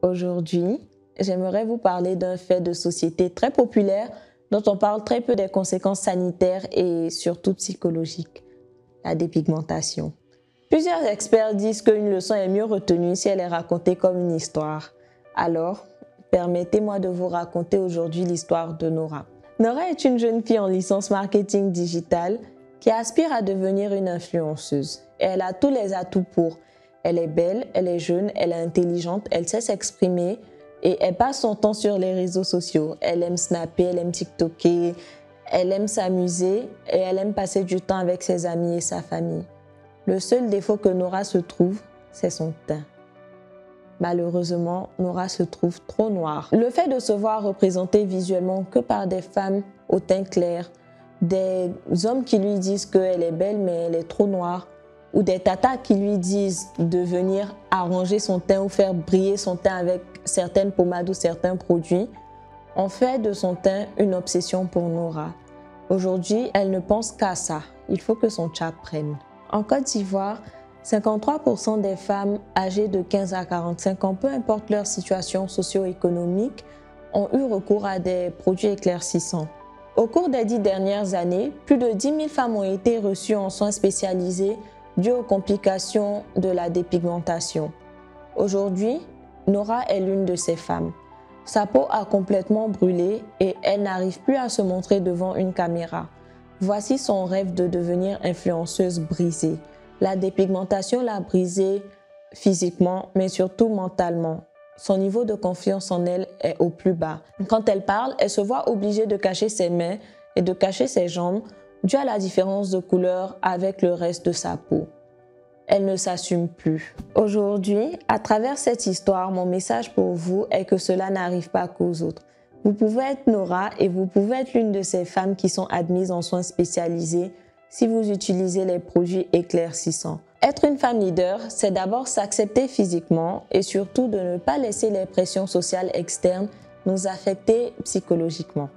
Aujourd'hui, j'aimerais vous parler d'un fait de société très populaire dont on parle très peu des conséquences sanitaires et surtout psychologiques, la dépigmentation. Plusieurs experts disent qu'une leçon est mieux retenue si elle est racontée comme une histoire. Alors, permettez-moi de vous raconter aujourd'hui l'histoire de Nora. Nora est une jeune fille en licence marketing digital qui aspire à devenir une influenceuse. Et elle a tous les atouts pour. Elle est belle, elle est jeune, elle est intelligente, elle sait s'exprimer et elle passe son temps sur les réseaux sociaux. Elle aime snapper, elle aime tiktoker, elle aime s'amuser et elle aime passer du temps avec ses amis et sa famille. Le seul défaut que Nora se trouve, c'est son teint. Malheureusement, Nora se trouve trop noire. Le fait de se voir représentée visuellement que par des femmes au teint clair, des hommes qui lui disent qu'elle est belle mais elle est trop noire, ou des tatas qui lui disent de venir arranger son teint ou faire briller son teint avec certaines pommades ou certains produits, ont fait de son teint une obsession pour Nora. Aujourd'hui, elle ne pense qu'à ça. Il faut que son tcha prenne. En Côte d'Ivoire, 53% des femmes âgées de 15 à 45 ans, peu importe leur situation socio-économique, ont eu recours à des produits éclaircissants. Au cours des 10 dernières années, plus de 10 000 femmes ont été reçues en soins spécialisés dues aux complications de la dépigmentation. Aujourd'hui, Nora est l'une de ces femmes. Sa peau a complètement brûlé et elle n'arrive plus à se montrer devant une caméra. Voici son rêve de devenir influenceuse brisé. La dépigmentation l'a brisée physiquement, mais surtout mentalement. Son niveau de confiance en elle est au plus bas. Quand elle parle, elle se voit obligée de cacher ses mains et de cacher ses jambes dû à la différence de couleur avec le reste de sa peau. Elle ne s'assume plus. Aujourd'hui, à travers cette histoire, mon message pour vous est que cela n'arrive pas qu'aux autres. Vous pouvez être Nora et vous pouvez être l'une de ces femmes qui sont admises en soins spécialisés si vous utilisez les produits éclaircissants. Être une femme leader, c'est d'abord s'accepter physiquement et surtout de ne pas laisser les pressions sociales externes nous affecter psychologiquement.